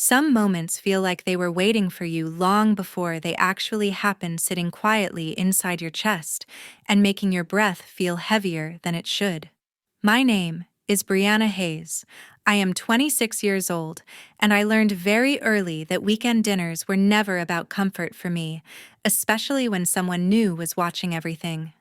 Some moments feel like they were waiting for you long before they actually happened, sitting quietly inside your chest and making your breath feel heavier than it should. My name is Brianna Hayes. I am 26 years old, and I learned very early that weekend dinners were never about comfort for me, especially when someone new was watching everything.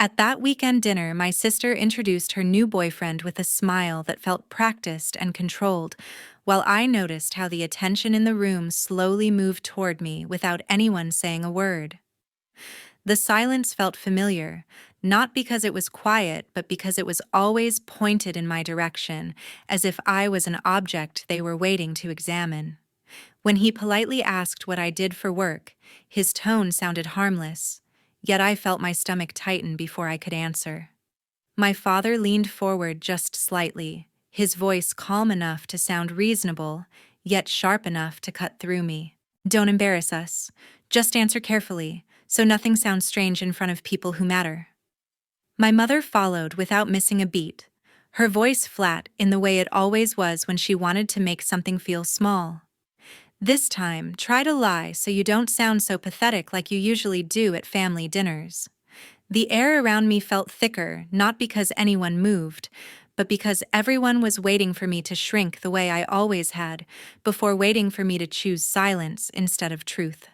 At that weekend dinner, my sister introduced her new boyfriend with a smile that felt practiced and controlled, while I noticed how the attention in the room slowly moved toward me without anyone saying a word. The silence felt familiar, not because it was quiet, but because it was always pointed in my direction, as if I was an object they were waiting to examine. When he politely asked what I did for work, his tone sounded harmless, yet I felt my stomach tighten before I could answer. My father leaned forward just slightly, his voice calm enough to sound reasonable, yet sharp enough to cut through me. "Don't embarrass us. Just answer carefully, so nothing sounds strange in front of people who matter." My mother followed without missing a beat, her voice flat in the way it always was when she wanted to make something feel small. "This time, try to lie so you don't sound so pathetic like you usually do at family dinners." The air around me felt thicker, not because anyone moved, but because everyone was waiting for me to shrink the way I always had, before waiting for me to choose silence instead of truth.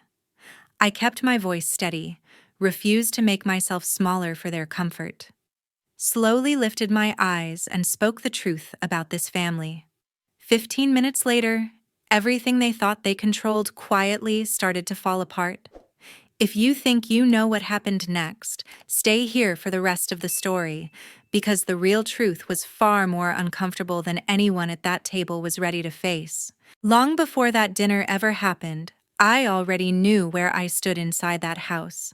I kept my voice steady, refused to make myself smaller for their comfort. Slowly lifted my eyes and spoke the truth about this family. 15 minutes later, everything they thought they controlled quietly started to fall apart. If you think you know what happened next, stay here for the rest of the story, because the real truth was far more uncomfortable than anyone at that table was ready to face. Long before that dinner ever happened, I already knew where I stood inside that house.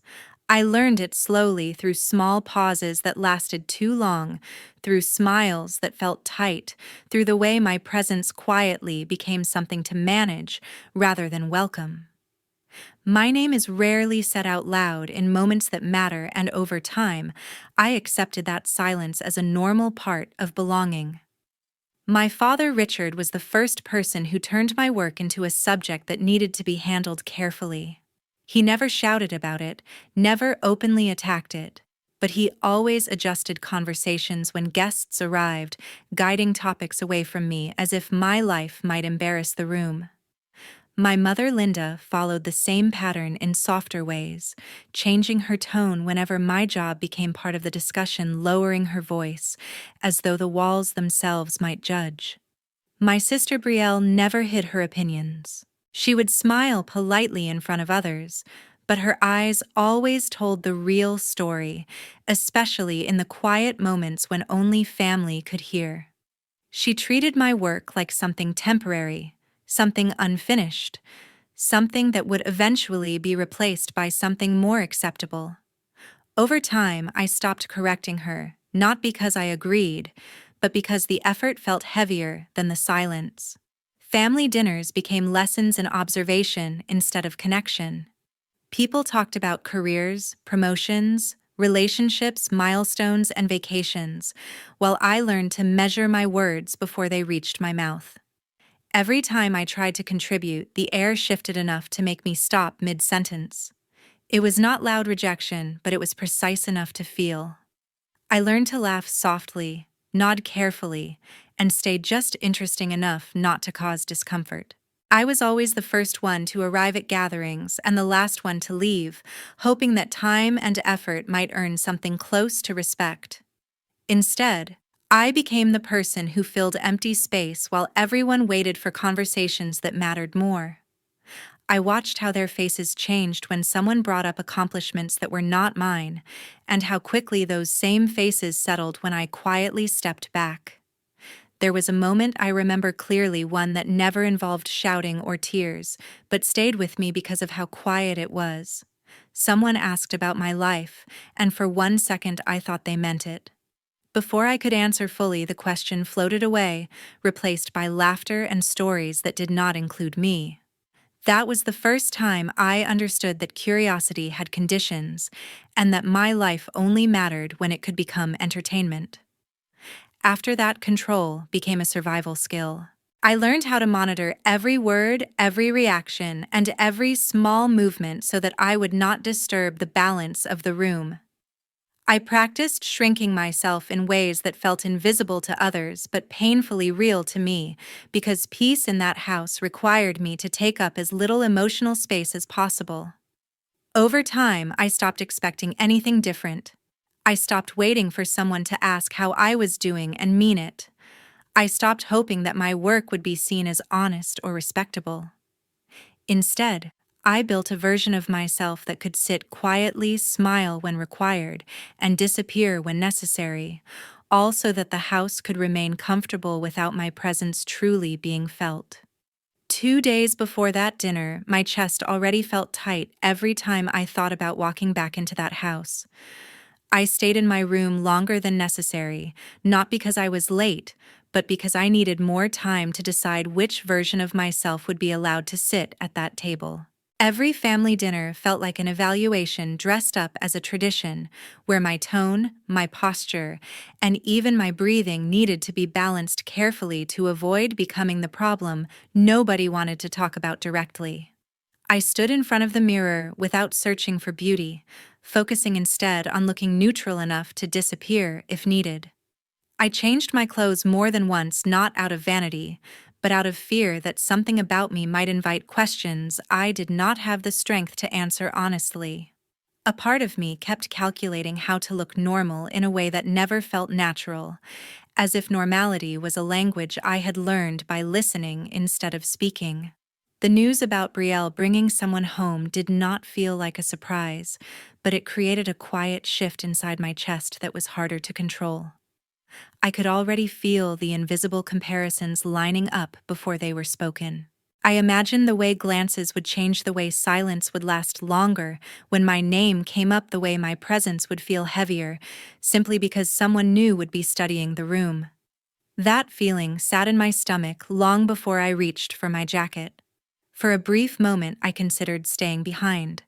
I learned it slowly through small pauses that lasted too long, through smiles that felt tight, through the way my presence quietly became something to manage rather than welcome. My name is rarely said out loud in moments that matter, and over time, I accepted that silence as a normal part of belonging. My father, Richard, was the first person who turned my work into a subject that needed to be handled carefully. He never shouted about it, never openly attacked it, but he always adjusted conversations when guests arrived, guiding topics away from me as if my life might embarrass the room. My mother, Linda, followed the same pattern in softer ways, changing her tone whenever my job became part of the discussion, lowering her voice, as though the walls themselves might judge. My sister Brielle never hid her opinions. She would smile politely in front of others, but her eyes always told the real story, especially in the quiet moments when only family could hear. She treated my work like something temporary, something unfinished, something that would eventually be replaced by something more acceptable. Over time, I stopped correcting her, not because I agreed, but because the effort felt heavier than the silence. Family dinners became lessons in observation instead of connection. People talked about careers, promotions, relationships, milestones, and vacations, while I learned to measure my words before they reached my mouth. Every time I tried to contribute, the air shifted enough to make me stop mid-sentence. It was not loud rejection, but it was precise enough to feel. I learned to laugh softly, nod carefully, and stay just interesting enough not to cause discomfort. I was always the first one to arrive at gatherings and the last one to leave, hoping that time and effort might earn something close to respect. Instead, I became the person who filled empty space while everyone waited for conversations that mattered more. I watched how their faces changed when someone brought up accomplishments that were not mine, and how quickly those same faces settled when I quietly stepped back. There was a moment I remember clearly, one that never involved shouting or tears, but stayed with me because of how quiet it was. Someone asked about my life, and for 1 second I thought they meant it. Before I could answer fully, the question floated away, replaced by laughter and stories that did not include me. That was the first time I understood that curiosity had conditions, and that my life only mattered when it could become entertainment. After that, control became a survival skill. I learned how to monitor every word, every reaction, and every small movement so that I would not disturb the balance of the room. I practiced shrinking myself in ways that felt invisible to others but painfully real to me, because peace in that house required me to take up as little emotional space as possible. Over time, I stopped expecting anything different. I stopped waiting for someone to ask how I was doing and mean it. I stopped hoping that my work would be seen as honest or respectable. Instead, I built a version of myself that could sit quietly, smile when required, and disappear when necessary, all so that the house could remain comfortable without my presence truly being felt. 2 days before that dinner, my chest already felt tight every time I thought about walking back into that house. I stayed in my room longer than necessary, not because I was late, but because I needed more time to decide which version of myself would be allowed to sit at that table. Every family dinner felt like an evaluation dressed up as a tradition, where my tone, my posture, and even my breathing needed to be balanced carefully to avoid becoming the problem nobody wanted to talk about directly. I stood in front of the mirror without searching for beauty, focusing instead on looking neutral enough to disappear if needed. I changed my clothes more than once, not out of vanity, but out of fear that something about me might invite questions I did not have the strength to answer honestly. A part of me kept calculating how to look normal in a way that never felt natural, as if normality was a language I had learned by listening instead of speaking. The news about Brielle bringing someone home did not feel like a surprise, but it created a quiet shift inside my chest that was harder to control. I could already feel the invisible comparisons lining up before they were spoken. I imagined the way glances would change, the way silence would last longer, when my name came up, the way my presence would feel heavier, simply because someone new would be studying the room. That feeling sat in my stomach long before I reached for my jacket. For a brief moment, I considered staying behind.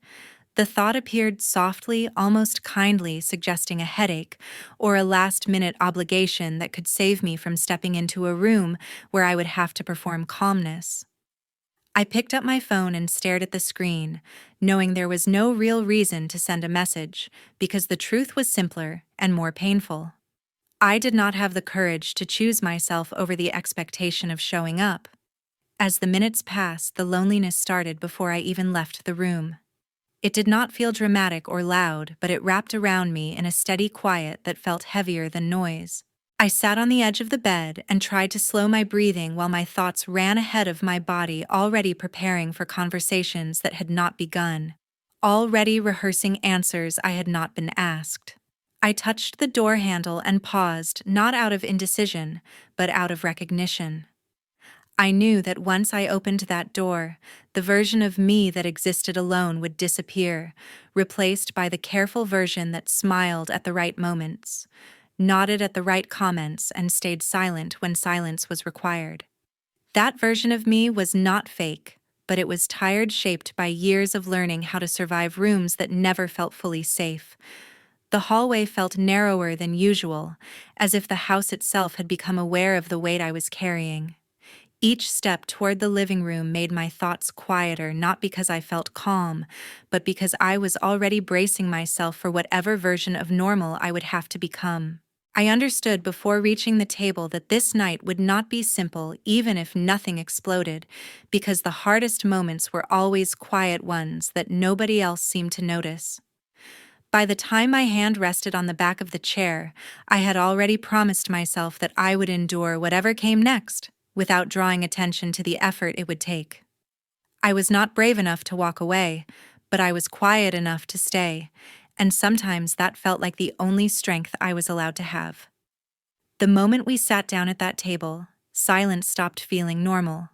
The thought appeared softly, almost kindly, suggesting a headache or a last-minute obligation that could save me from stepping into a room where I would have to perform calmness. I picked up my phone and stared at the screen, knowing there was no real reason to send a message, because the truth was simpler and more painful. I did not have the courage to choose myself over the expectation of showing up. As the minutes passed, the loneliness started before I even left the room. It did not feel dramatic or loud, but it wrapped around me in a steady quiet that felt heavier than noise. I sat on the edge of the bed and tried to slow my breathing while my thoughts ran ahead of my body, already preparing for conversations that had not begun, already rehearsing answers I had not been asked. I touched the door handle and paused, not out of indecision, but out of recognition. I knew that once I opened that door, the version of me that existed alone would disappear, replaced by the careful version that smiled at the right moments, nodded at the right comments, and stayed silent when silence was required. That version of me was not fake, but it was tired, shaped by years of learning how to survive rooms that never felt fully safe. The hallway felt narrower than usual, as if the house itself had become aware of the weight I was carrying. Each step toward the living room made my thoughts quieter, not because I felt calm, but because I was already bracing myself for whatever version of normal I would have to become. I understood before reaching the table that this night would not be simple, even if nothing exploded, because the hardest moments were always quiet ones that nobody else seemed to notice. By the time my hand rested on the back of the chair, I had already promised myself that I would endure whatever came next, without drawing attention to the effort it would take. I was not brave enough to walk away, but I was quiet enough to stay, and sometimes that felt like the only strength I was allowed to have. The moment we sat down at that table, silence stopped feeling normal.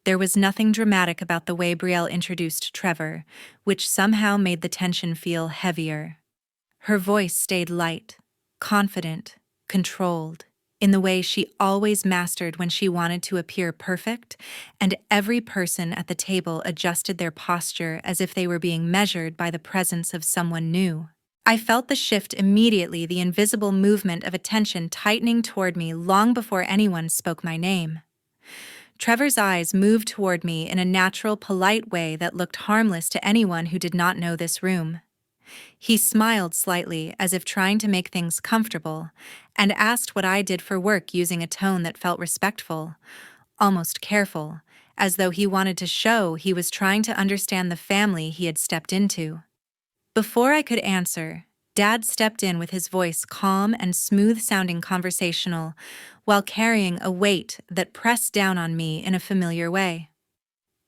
There was nothing dramatic about the way Brielle introduced Trevor, which somehow made the tension feel heavier. Her voice stayed light, confident, controlled, in the way she always mastered when she wanted to appear perfect, and every person at the table adjusted their posture as if they were being measured by the presence of someone new. I felt the shift immediately, the invisible movement of attention tightening toward me long before anyone spoke my name. Trevor's eyes moved toward me in a natural, polite way that looked harmless to anyone who did not know this room. He smiled slightly, as if trying to make things comfortable, and asked what I did for work using a tone that felt respectful, almost careful, as though he wanted to show he was trying to understand the family he had stepped into. Before I could answer, Dad stepped in with his voice calm and smooth-sounding conversational, while carrying a weight that pressed down on me in a familiar way.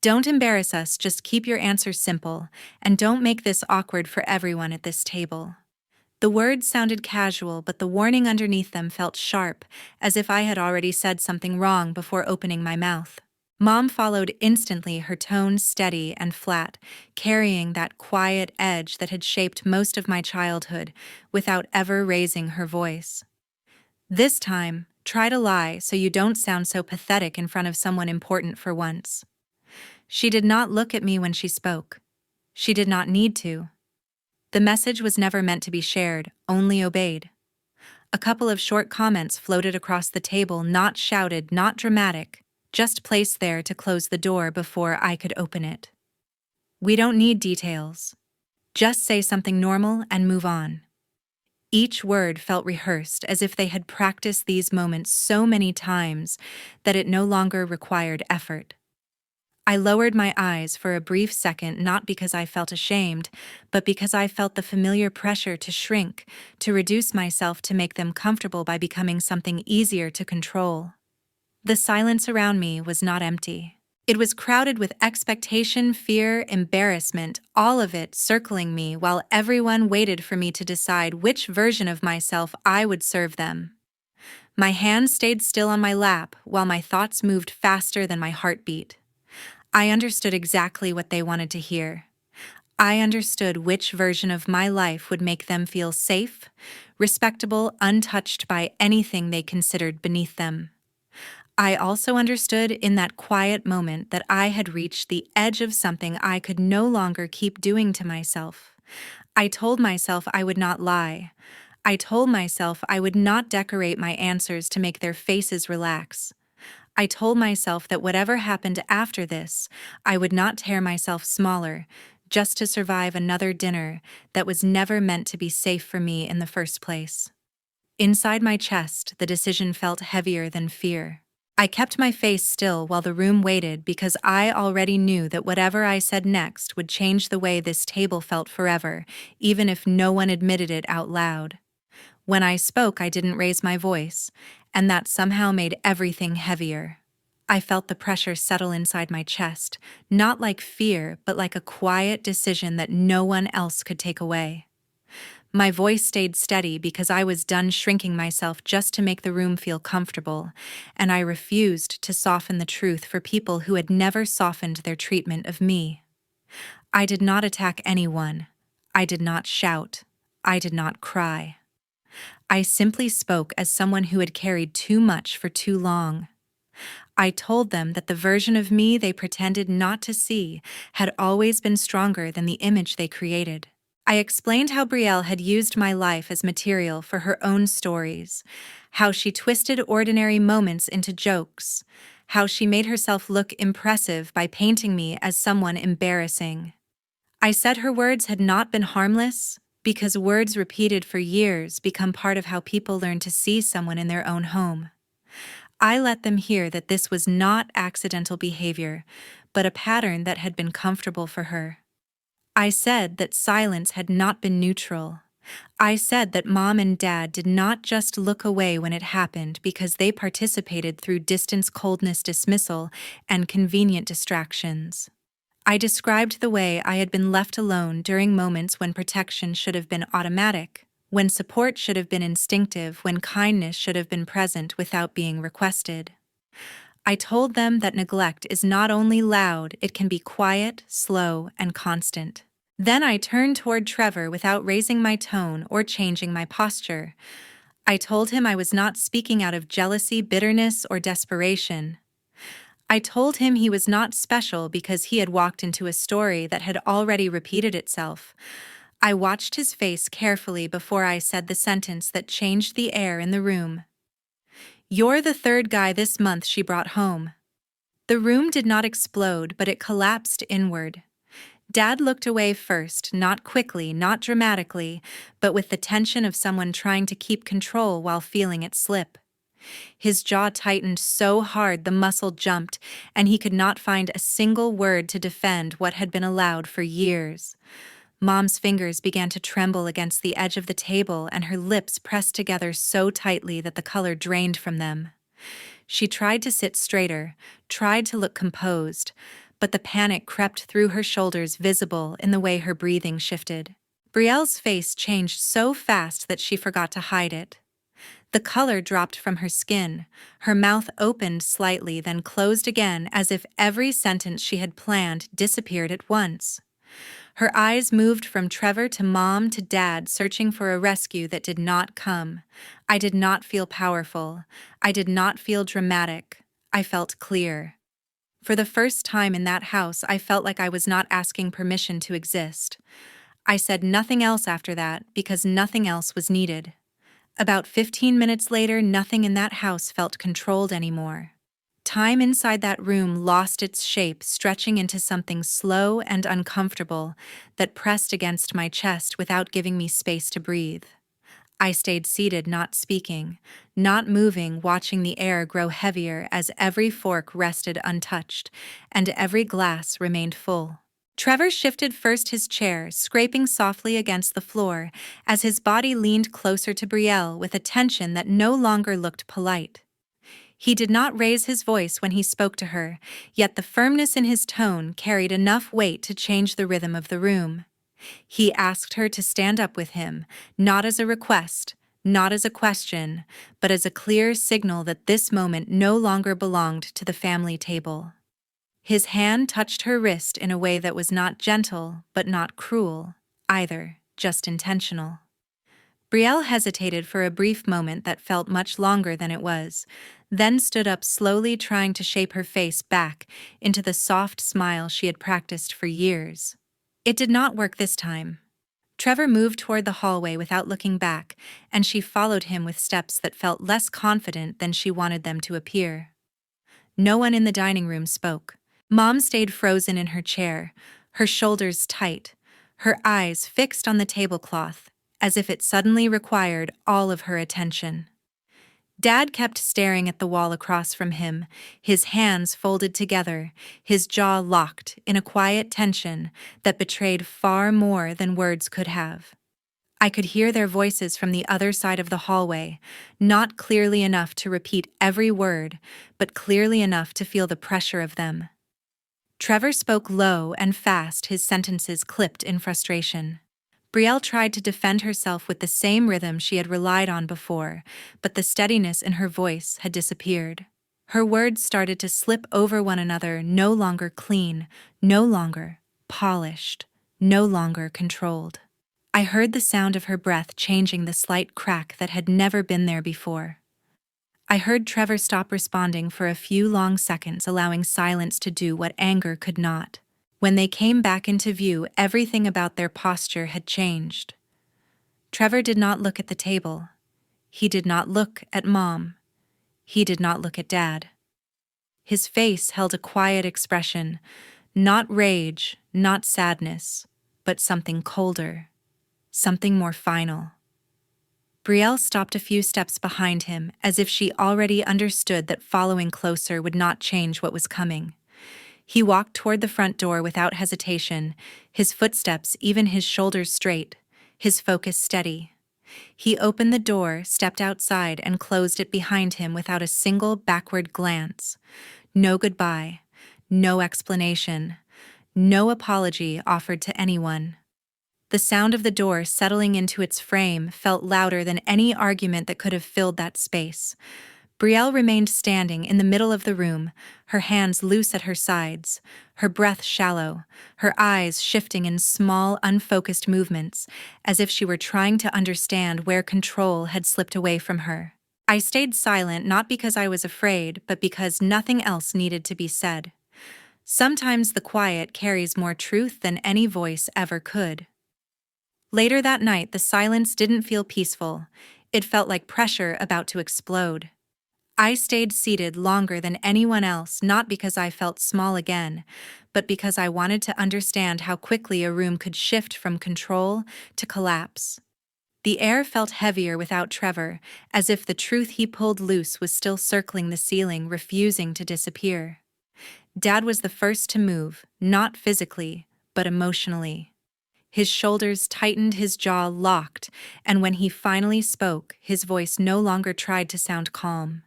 Don't embarrass us, just keep your answers simple, and don't make this awkward for everyone at this table. The words sounded casual, but the warning underneath them felt sharp, as if I had already said something wrong before opening my mouth. Mom followed instantly, her tone steady and flat, carrying that quiet edge that had shaped most of my childhood, without ever raising her voice. This time, try to lie so you don't sound so pathetic in front of someone important for once. She did not look at me when she spoke. She did not need to. The message was never meant to be shared, only obeyed. A couple of short comments floated across the table, not shouted, not dramatic, just placed there to close the door before I could open it. We don't need details. Just say something normal and move on. Each word felt rehearsed, as if they had practiced these moments so many times that it no longer required effort. I lowered my eyes for a brief second, not because I felt ashamed, but because I felt the familiar pressure to shrink, to reduce myself to make them comfortable by becoming something easier to control. The silence around me was not empty. It was crowded with expectation, fear, embarrassment, all of it circling me while everyone waited for me to decide which version of myself I would serve them. My hands stayed still on my lap while my thoughts moved faster than my heartbeat. I understood exactly what they wanted to hear. I understood which version of my life would make them feel safe, respectable, untouched by anything they considered beneath them. I also understood in that quiet moment that I had reached the edge of something I could no longer keep doing to myself. I told myself I would not lie. I told myself I would not decorate my answers to make their faces relax. I told myself that whatever happened after this, I would not tear myself smaller, just to survive another dinner that was never meant to be safe for me in the first place. Inside my chest, the decision felt heavier than fear. I kept my face still while the room waited because I already knew that whatever I said next would change the way this table felt forever, even if no one admitted it out loud. When I spoke, I didn't raise my voice, and that somehow made everything heavier. I felt the pressure settle inside my chest, not like fear, but like a quiet decision that no one else could take away. My voice stayed steady because I was done shrinking myself just to make the room feel comfortable, and I refused to soften the truth for people who had never softened their treatment of me. I did not attack anyone. I did not shout. I did not cry. I simply spoke as someone who had carried too much for too long. I told them that the version of me they pretended not to see had always been stronger than the image they created. I explained how Brielle had used my life as material for her own stories, how she twisted ordinary moments into jokes, how she made herself look impressive by painting me as someone embarrassing. I said her words had not been harmless, because words repeated for years become part of how people learn to see someone in their own home. I let them hear that this was not accidental behavior, but a pattern that had been comfortable for her. I said that silence had not been neutral. I said that Mom and Dad did not just look away when it happened because they participated through distance, coldness, dismissal, and convenient distractions. I described the way I had been left alone during moments when protection should have been automatic, when support should have been instinctive, when kindness should have been present without being requested. I told them that neglect is not only loud, it can be quiet, slow, and constant. Then I turned toward Trevor without raising my tone or changing my posture. I told him I was not speaking out of jealousy, bitterness, or desperation. I told him he was not special because he had walked into a story that had already repeated itself. I watched his face carefully before I said the sentence that changed the air in the room. "You're the third guy this month she brought home." The room did not explode, but it collapsed inward. Dad looked away first, not quickly, not dramatically, but with the tension of someone trying to keep control while feeling it slip. His jaw tightened so hard the muscle jumped, and he could not find a single word to defend what had been allowed for years. Mom's fingers began to tremble against the edge of the table, and her lips pressed together so tightly that the color drained from them. She tried to sit straighter, tried to look composed, but the panic crept through her shoulders, visible in the way her breathing shifted. Brielle's face changed so fast that she forgot to hide it. The color dropped from her skin, her mouth opened slightly, then closed again, as if every sentence she had planned disappeared at once. Her eyes moved from Trevor to Mom to Dad, searching for a rescue that did not come. I did not feel powerful. I did not feel dramatic. I felt clear. For the first time in that house, I felt like I was not asking permission to exist. I said nothing else after that because nothing else was needed. About 15 minutes later, nothing in that house felt controlled anymore. Time inside that room lost its shape, stretching into something slow and uncomfortable that pressed against my chest without giving me space to breathe. I stayed seated, not speaking, not moving, watching the air grow heavier as every fork rested untouched and every glass remained full. Trevor shifted first his chair, scraping softly against the floor as his body leaned closer to Brielle with a tension that no longer looked polite. He did not raise his voice when he spoke to her, yet the firmness in his tone carried enough weight to change the rhythm of the room. He asked her to stand up with him, not as a request, not as a question, but as a clear signal that this moment no longer belonged to the family table. His hand touched her wrist in a way that was not gentle, but not cruel, either, just intentional. Brielle hesitated for a brief moment that felt much longer than it was, then stood up slowly, trying to shape her face back into the soft smile she had practiced for years. It did not work this time. Trevor moved toward the hallway without looking back, and she followed him with steps that felt less confident than she wanted them to appear. No one in the dining room spoke. Mom stayed frozen in her chair, her shoulders tight, her eyes fixed on the tablecloth, as if it suddenly required all of her attention. Dad kept staring at the wall across from him, his hands folded together, his jaw locked in a quiet tension that betrayed far more than words could have. I could hear their voices from the other side of the hallway, not clearly enough to repeat every word, but clearly enough to feel the pressure of them. Trevor spoke low and fast, his sentences clipped in frustration. Brielle tried to defend herself with the same rhythm she had relied on before, but the steadiness in her voice had disappeared. Her words started to slip over one another, no longer clean, no longer polished, no longer controlled. I heard the sound of her breath changing, the slight crack that had never been there before. I heard Trevor stop responding for a few long seconds, allowing silence to do what anger could not. When they came back into view, everything about their posture had changed. Trevor did not look at the table. He did not look at Mom. He did not look at Dad. His face held a quiet expression, not rage, not sadness, but something colder, something more final. Brielle stopped a few steps behind him, as if she already understood that following closer would not change what was coming. He walked toward the front door without hesitation, his footsteps, even his shoulders straight, his focus steady. He opened the door, stepped outside, and closed it behind him without a single backward glance. No goodbye, no explanation, no apology offered to anyone. The sound of the door settling into its frame felt louder than any argument that could have filled that space. Brielle remained standing in the middle of the room, her hands loose at her sides, her breath shallow, her eyes shifting in small, unfocused movements, as if she were trying to understand where control had slipped away from her. I stayed silent, not because I was afraid, but because nothing else needed to be said. Sometimes the quiet carries more truth than any voice ever could. Later that night, the silence didn't feel peaceful. It felt like pressure about to explode. I stayed seated longer than anyone else, not because I felt small again, but because I wanted to understand how quickly a room could shift from control to collapse. The air felt heavier without Trevor, as if the truth he pulled loose was still circling the ceiling, refusing to disappear. Dad was the first to move, not physically, but emotionally. His shoulders tightened, his jaw locked, and when he finally spoke, his voice no longer tried to sound calm.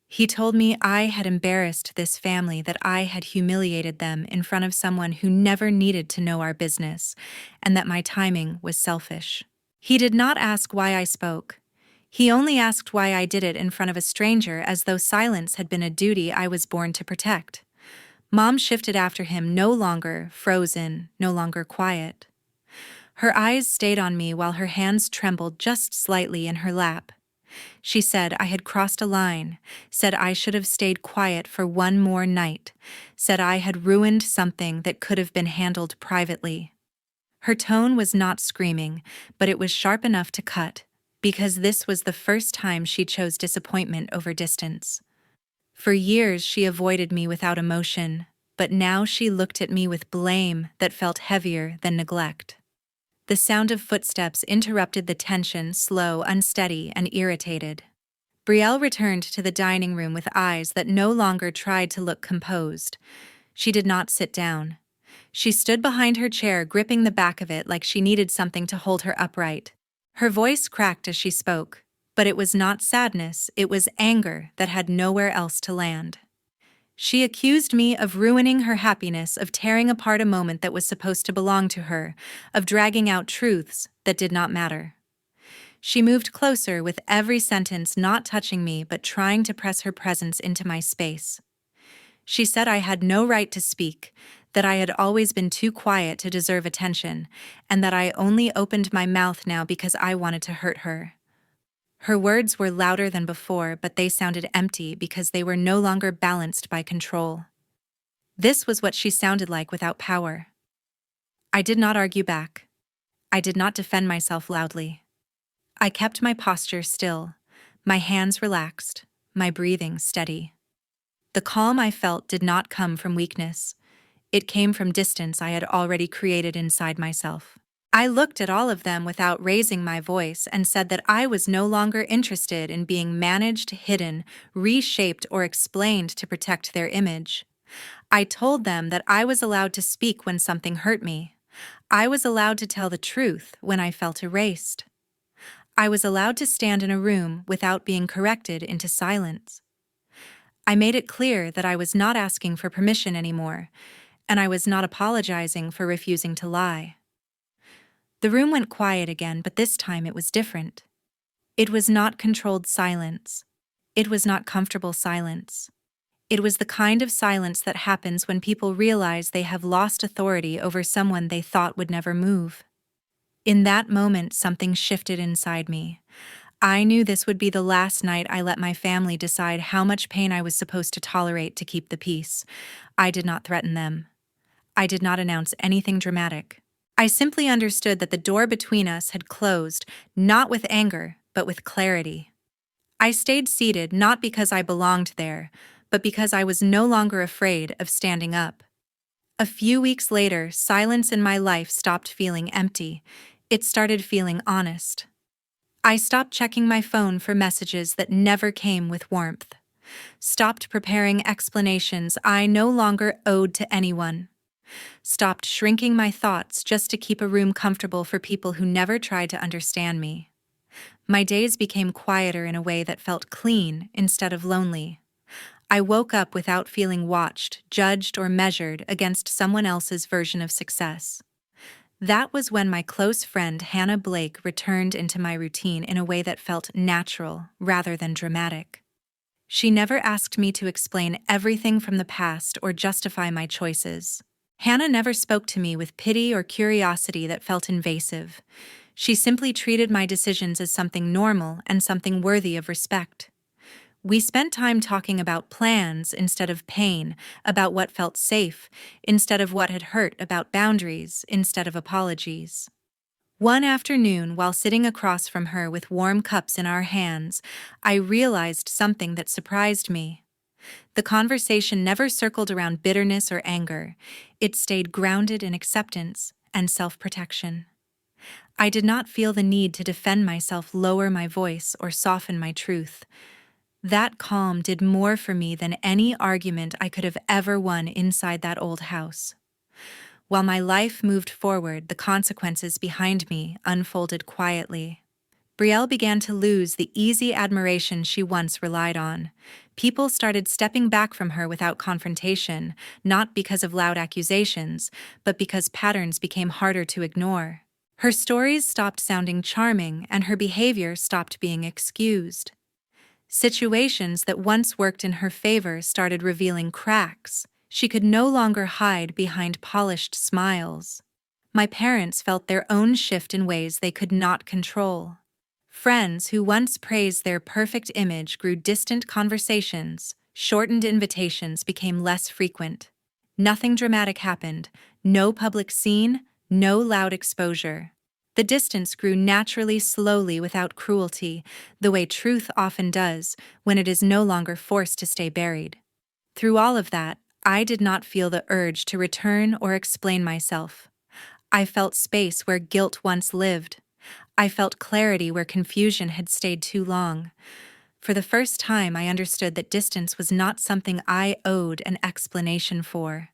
He told me I had embarrassed this family, that I had humiliated them in front of someone who never needed to know our business, and that my timing was selfish. He did not ask why I spoke. He only asked why I did it in front of a stranger, as though silence had been a duty I was born to protect. Mom shifted after him, no longer frozen, no longer quiet. Her eyes stayed on me while her hands trembled just slightly in her lap. She said I had crossed a line, said I should have stayed quiet for one more night, said I had ruined something that could have been handled privately. Her tone was not screaming, but it was sharp enough to cut, because this was the first time she chose disappointment over distance. For years she avoided me without emotion, but now she looked at me with blame that felt heavier than neglect. The sound of footsteps interrupted the tension, slow, unsteady, and irritated. Brielle returned to the dining room with eyes that no longer tried to look composed. She did not sit down. She stood behind her chair, gripping the back of it like she needed something to hold her upright. Her voice cracked as she spoke, but it was not sadness, it was anger that had nowhere else to land. She accused me of ruining her happiness, of tearing apart a moment that was supposed to belong to her, of dragging out truths that did not matter. She moved closer with every sentence, not touching me but trying to press her presence into my space. She said I had no right to speak, that I had always been too quiet to deserve attention, and that I only opened my mouth now because I wanted to hurt her. Her words were louder than before, but they sounded empty because they were no longer balanced by control. This was what she sounded like without power. I did not argue back. I did not defend myself loudly. I kept my posture still, my hands relaxed, my breathing steady. The calm I felt did not come from weakness. It came from distance I had already created inside myself. I looked at all of them without raising my voice and said that I was no longer interested in being managed, hidden, reshaped, or explained to protect their image. I told them that I was allowed to speak when something hurt me. I was allowed to tell the truth when I felt erased. I was allowed to stand in a room without being corrected into silence. I made it clear that I was not asking for permission anymore, and I was not apologizing for refusing to lie. The room went quiet again, but this time it was different. It was not controlled silence. It was not comfortable silence. It was the kind of silence that happens when people realize they have lost authority over someone they thought would never move. In that moment, something shifted inside me. I knew this would be the last night I let my family decide how much pain I was supposed to tolerate to keep the peace. I did not threaten them. I did not announce anything dramatic. I simply understood that the door between us had closed, not with anger, but with clarity. I stayed seated not because I belonged there, but because I was no longer afraid of standing up. A few weeks later, silence in my life stopped feeling empty. It started feeling honest. I stopped checking my phone for messages that never came with warmth. Stopped preparing explanations I no longer owed to anyone. Stopped shrinking my thoughts just to keep a room comfortable for people who never tried to understand me. My days became quieter in a way that felt clean instead of lonely. I woke up without feeling watched, judged, or measured against someone else's version of success. That was when my close friend Hannah Blake returned into my routine in a way that felt natural rather than dramatic. She never asked me to explain everything from the past or justify my choices. Hannah never spoke to me with pity or curiosity that felt invasive. She simply treated my decisions as something normal and something worthy of respect. We spent time talking about plans instead of pain, about what felt safe instead of what had hurt, about boundaries instead of apologies. One afternoon, while sitting across from her with warm cups in our hands, I realized something that surprised me. The conversation never circled around bitterness or anger. It stayed grounded in acceptance and self-protection. I did not feel the need to defend myself, lower my voice, or soften my truth. That calm did more for me than any argument I could have ever won inside that old house. While my life moved forward, the consequences behind me unfolded quietly. Brielle began to lose the easy admiration she once relied on. People started stepping back from her without confrontation, not because of loud accusations, but because patterns became harder to ignore. Her stories stopped sounding charming, and her behavior stopped being excused. Situations that once worked in her favor started revealing cracks. She could no longer hide behind polished smiles. My parents felt their own shift in ways they could not control. Friends who once praised their perfect image grew distant. Conversations, shortened invitations became less frequent. Nothing dramatic happened, no public scene, no loud exposure. The distance grew naturally, slowly, without cruelty, the way truth often does when it is no longer forced to stay buried. Through all of that, I did not feel the urge to return or explain myself. I felt space where guilt once lived. I felt clarity where confusion had stayed too long. For the first time, I understood that distance was not something I owed an explanation for.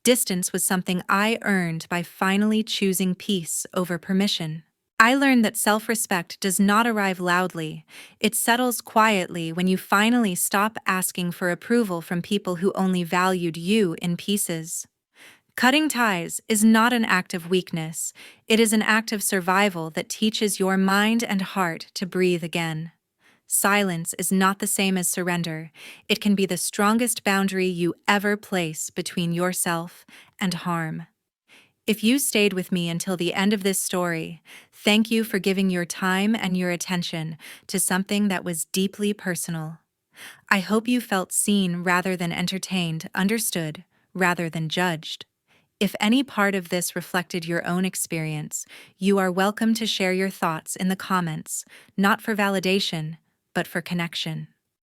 Distance was something I earned by finally choosing peace over permission. I learned that self-respect does not arrive loudly. It settles quietly when you finally stop asking for approval from people who only valued you in pieces. Cutting ties is not an act of weakness. It is an act of survival that teaches your mind and heart to breathe again. Silence is not the same as surrender. It can be the strongest boundary you ever place between yourself and harm. If you stayed with me until the end of this story, thank you for giving your time and your attention to something that was deeply personal. I hope you felt seen rather than entertained, understood rather than judged. If any part of this reflected your own experience, you are welcome to share your thoughts in the comments, not for validation, but for connection.